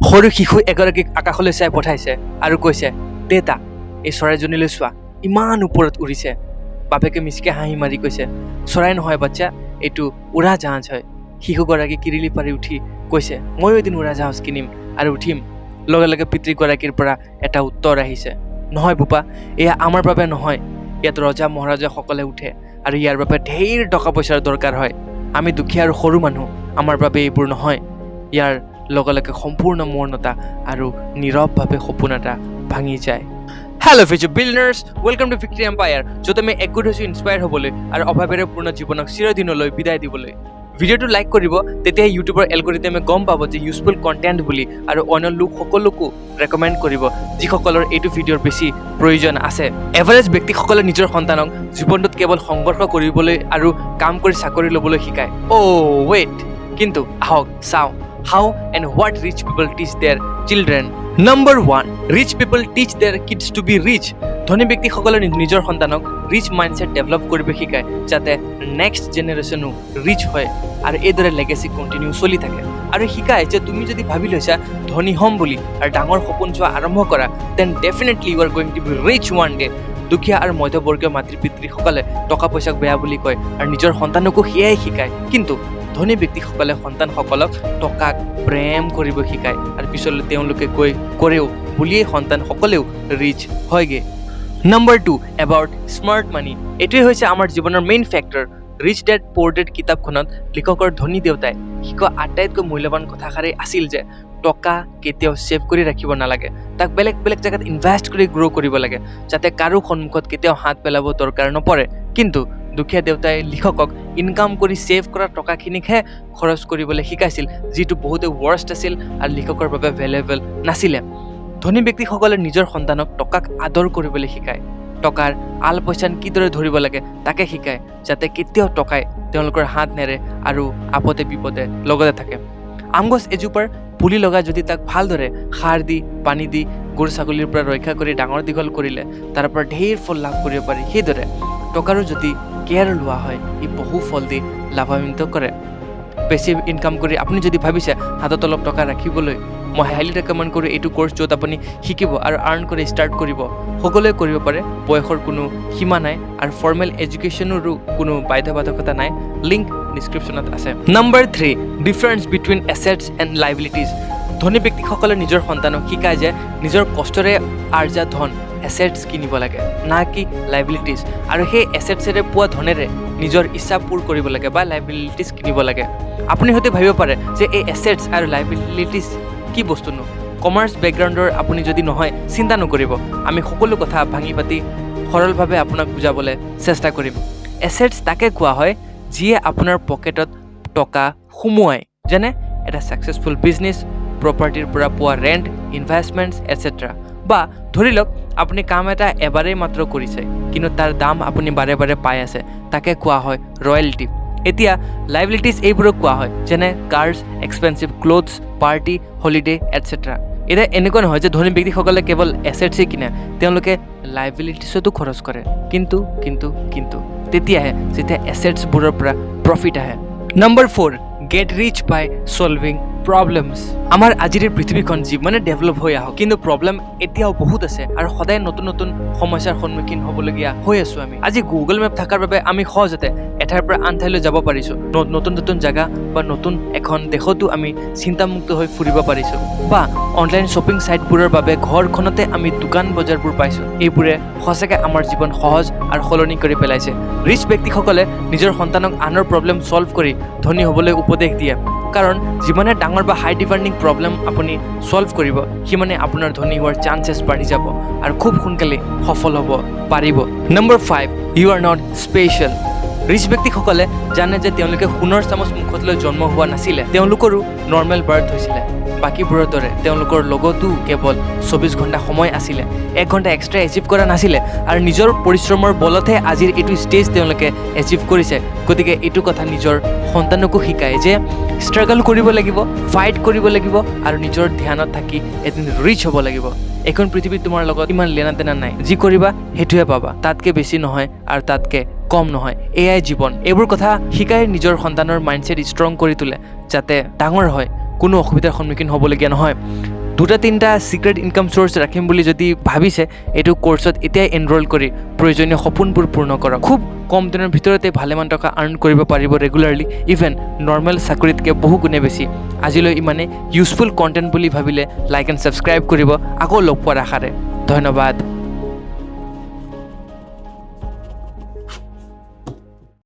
সৰু শিশু এগৰাকীক আকাশলৈ চাই পঠাইছে আৰু কৈছে, দেতা এই চৰাইজনীলৈ চোৱা, ইমান ওপৰত উৰিছে। বাপেকে মিচিকে হাঁহি মাৰি কৈছে, চৰাই নহয় বাচ্চা, এইটো উৰা জাহাজ হয়। শিশুগৰাকী কিৰিলি পাৰি উঠি কৈছে, ময়ো এদিন উৰা জাহাজ কিনিম আৰু উঠিম। লগে লগে পিতৃগৰাকীৰ পৰা এটা উত্তৰ আহিছে, নহয় বোপা, এয়া আমাৰ বাবে নহয়। ইয়াত ৰজা মহাৰাজাসকলে উঠে আৰু ইয়াৰ বাবে ঢেৰ টকা পইচাৰ দৰকাৰ হয়। আমি দুখীয়া আৰু সৰু মানুহ, আমাৰ বাবে এইবোৰ নহয়। ইয়াৰ লগে লগে সম্পূৰ্ণ মৌনতা আৰু নীৰৱভাৱে সপোন এটা ভাঙি যায়। Hello' future billionaires, welcome to victory empire, য'ত আমি একগোট হৈছোঁ ইনস্পায়াৰ হ'বলৈ আৰু অভাৱেৰে পূৰ্ণ জীৱনক চিৰদিনলৈ বিদায় দিবলৈ। ভিডিঅ'টো লাইক কৰিব, তেতিয়া ইউটিউবৰ এলগৰিথমে গম পাব যে ইউজফুল কণ্টেণ্ট বুলি আৰু অন্য লোকসকলকো ৰেকমেণ্ড কৰিব যিসকলৰ এইটো ভিডিঅ'ৰ বেছি প্ৰয়োজন আছে। এভাৰেজ ব্যক্তিসকলে নিজৰ সন্তানক জীৱনটোত কেৱল সংঘৰ্ষ কৰিবলৈ আৰু কাম কৰি চাকৰি ল'বলৈ শিকায়। ৱেইট, কিন্তু আহক চাওঁ how and what rich people teach their children. Number 1, rich people teach their kids to be rich. ধনী ব্যক্তিসকলে নিজৰ সন্তানক ৰিচ মাইণ্ডছেট ডেভেলপ কৰিব শিকায় যাতে নেক্সট জেনেৰেশ্যনো ৰিচ হয় আৰু এইদৰে লেগেচি কণ্টিনিউ চলি থাকে। আৰু শিকায় যে তুমি যদি ভাবি লৈছা ধনী হ'ম বুলি আৰু ডাঙৰ সপোন চোৱা আৰম্ভ কৰা, then definitely you are going to be rich one day. দুখীয়া আৰু মধ্যবৰ্গীয় মাতৃ পিতৃসকলে টকা পইচাক বেয়া বুলি কয় আৰু নিজৰ সন্তানকো সেয়াই শিকায়, কিন্তু ধনী ব্যক্তিসকলে সন্তানসকলক টকাক প্ৰেম কৰিব শিকায় আৰু পিছলৈ তেওঁলোকে গৈ কৰেও বুলিয়েই সন্তানসকলেও ৰিচ হয়গে। নম্বৰ 2, এবাউট স্মাৰ্ট মানি। এইটোৱে হৈছে আমাৰ জীৱনৰ মেইন ফেক্টৰ। ৰিচ ডেড প'ৰ ডেড কিতাপখনত লিখকৰ ধনী দেউতাই শিকোৱা আটাইতকৈ মূল্যৱান কথাষাৰেই আছিল যে টকা কেতিয়াও ছেভ কৰি ৰাখিব নালাগে, তাক বেলেগ বেলেগ জেগাত ইনভেষ্ট কৰি গ্ৰ' কৰিব লাগে যাতে কাৰো সন্মুখত কেতিয়াও হাত পেলাব দৰকাৰ নপৰে। কিন্তু দুখীয়া দেউতাই লিখকক ইনকাম কৰি ছেভ কৰা টকাখিনিকহে খৰচ কৰিবলৈ শিকাইছিল, যিটো বহুতে ৱৰ্ষ্ট আছিল আৰু লিখকৰ বাবে ভেলুৱেবল নাছিলে। ধনী ব্যক্তিসকলে নিজৰ সন্তানক টকাক আদৰ কৰিবলৈ শিকায়, টকাৰ আল পইচান কিদৰে ধৰিব লাগে তাকে শিকায় যাতে কেতিয়াও টকাই তেওঁলোকৰ হাত নেৰে আৰু আপদে বিপদে লগতে থাকে। আম গছ এজোপাৰ পুলি লগাই যদি তাক ভালদৰে সাৰ দি পানী দি গৰু ছাগলীৰ পৰা ৰক্ষা কৰি ডাঙৰ দীঘল কৰিলে তাৰ পৰা ঢেৰ ফল লাভ কৰিব পাৰি, সেইদৰে টকাৰো যদি কেয়াৰ লোৱা হয় ই বহু ফল দি লাভান্বিত কৰে। বেছি ইনকাম কৰি আপুনি যদি ভাবিছে হাতত অলপ টকা ৰাখিবলৈ, মই হাইলি ৰেকমেণ্ড কৰোঁ এইটো কোৰ্চ য'ত আপুনি শিকিব আৰু আৰ্ণ কৰি ষ্টাৰ্ট কৰিব। সকলোৱে কৰিব পাৰে, বয়সৰ কোনো সীমা নাই আৰু ফৰ্মেল এডুকেশ্যনৰো কোনো বাধ্যবাধকতা নাই। লিংক ডিছক্ৰিপশ্যনত আছে। Number 3, difference between assets and liabilities. ধনী ব্যক্তিসকলে নিজৰ সন্তানক শিকায় যে নিজৰ কষ্টৰে আৰ্জা ধন এছেটছ কিনিব লাগে, না কি লাইবিলিটিজ, আৰু সেই এছেটছেৰে পোৱা ধনেৰে নিজৰ ইচ্ছা পূৰ কৰিব লাগে বা লাইবিলিটিজ কিনিব লাগে। আপুনি হয়তো ভাবিব পাৰে যে এই এছেটছ আৰু লাইবিলিটিজ কি বস্তুনো। কমাৰ্চ বেকগ্ৰাউণ্ডৰ আপুনি যদি নহয় চিন্তা নকৰিব, আমি সকলো কথা ভাঙি পাতি সৰলভাৱে আপোনাক বুজাবলৈ চেষ্টা কৰিম। এছেটছ তাকে কোৱা হয় যিয়ে আপোনাৰ পকেটত টকা সোমোৱায়, যেনে এটা ছাকচেছফুল বিজনেছ, প্ৰপাৰ্টিৰ পৰা পোৱা ৰেণ্ট, ইনভেষ্টমেণ্টছ এটচেট্ৰা। বা ধৰি লওক আপুনি কাম এটা এবাৰেই মাত্ৰ কৰিছে কিন্তু তাৰ দাম আপুনি বাৰে বাৰে পাই আছে, তাকে কোৱা হয় ৰয়েলটি। এতিয়া লাইবিলিটিজ এইবোৰক কোৱা হয় যেনে curse, expensive clothes, party, holiday etcetera. এতিয়া এনেকুৱা নহয় যে ধনী ব্যক্তিসকলে কেৱল এছেটছেই কিনে, তেওঁলোকে লাইবিলিটিছতো খৰচ কৰে, কিন্তু কিন্তু কিন্তু তেতিয়াহে যেতিয়া এছেটছবোৰৰ পৰা প্ৰফিট আহে। নম্বৰ 4, গেট ৰিচ বাই ছলভিং প্ৰব্লেমছ। আমাৰ আজিৰ পৃথিৱীখন যিমানে ডেভেলপ হৈ আহক কিন্তু প্ৰব্লেম এতিয়াও বহুত আছে আৰু সদায় নতুন নতুন সমস্যাৰ সন্মুখীন হ'বলগীয়া হৈ আছোঁ আমি। আজি গুগল মেপ থকাৰ বাবে আমি সহজতে এঠাইৰ পৰা আন ঠাইলৈ যাব পাৰিছোঁ, নতুন নতুন জেগা বা নতুন এখন দেশতো আমি চিন্তামুক্ত হৈ ফুৰিব পাৰিছোঁ, বা অনলাইন শ্বপিং ছাইটবোৰৰ বাবে ঘৰখনতে আমি দোকান বজাৰবোৰ পাইছোঁ। এইবোৰে সঁচাকৈ আমাৰ জীৱন সহজ আৰু সলনি কৰি পেলাইছে। ৰিচ ব্যক্তিসকলে নিজৰ সন্তানক আনৰ প্ৰব্লেম ছল্ভ কৰি ধনী হ'বলৈ উপদেশ দিয়ে, কাৰণ যিমানে ডাঙৰ বা হাই ডিমাণ্ডিং প্ৰব্লেম আপুনি ছল্ভ কৰিব সিমানে আপোনাৰ ধনী হোৱাৰ চান্সেছ বাঢ়ি যাব আৰু খুব সোনকালে সফল হ'ব পাৰিব। Number 5, you are not special. Rich ব্যক্তিসকলে জানে যে তেওঁলোকে সোণৰ চামুচ মুখত লৈ জন্ম হোৱা নাছিলে, তেওঁলোকৰো নৰ্মেল বাৰ্থ হৈছিলে। বাকীবোৰৰ দৰে তেওঁলোকৰ লগতো কেৱল 24 ঘণ্টা সময় আছিলে, 1 ঘণ্টা এক্সট্ৰা এচিভ কৰা নাছিলে আৰু নিজৰ পৰিশ্ৰমৰ বলতহে আজিৰ এইটো ষ্টেজ তেওঁলোকে এচিভ কৰিছে। গতিকে এইটো কথা নিজৰ সন্তানকো শিকায় যে ষ্ট্ৰাগল কৰিব লাগিব, ফাইট কৰিব লাগিব আৰু নিজৰ ধ্যানত থাকি এদিন ৰিচ হ'ব লাগিব। এখন পৃথিৱীত তোমাৰ লগত ইমান লেনা দেনা নাই, যি কৰিবা সেইটোৱে পাবা, তাতকে বেছি নহয় আৰু তাতকে কম নহয়, এয়াই জীৱন। এইবোৰ কথা শিকাই নিজৰ সন্তানৰ মাইণ্ডছেট ষ্ট্ৰং কৰি তোলে যাতে ডাঙৰ হয় কোনো অসুবিধাৰ সন্মুখীন হ'বলগীয়া নহয়। দুটা তিনিটা ছিক্ৰেট ইনকাম চ'ৰ্চ ৰাখিম বুলি যদি ভাবিছে এইটো কোৰ্চত এতিয়াই এনৰোল কৰি প্ৰয়োজনীয় সপোনবোৰ পূৰ্ণ কৰক খুব কম দিনৰ ভিতৰতে ভালেমান টকা আৰ্ণ কৰিব পাৰিব ৰেগুলাৰলি ইভেন নৰ্মেল চাকৰিতকৈ বহু গুণে বেছি আজিলৈ ইমানে ইউজফুল কণ্টেণ্ট বুলি ভাবিলে লাইক এণ্ড ছাবস্ক্ৰাইব কৰিব আকৌ লগ পোৱাৰ আশাৰে ধন্যবাদ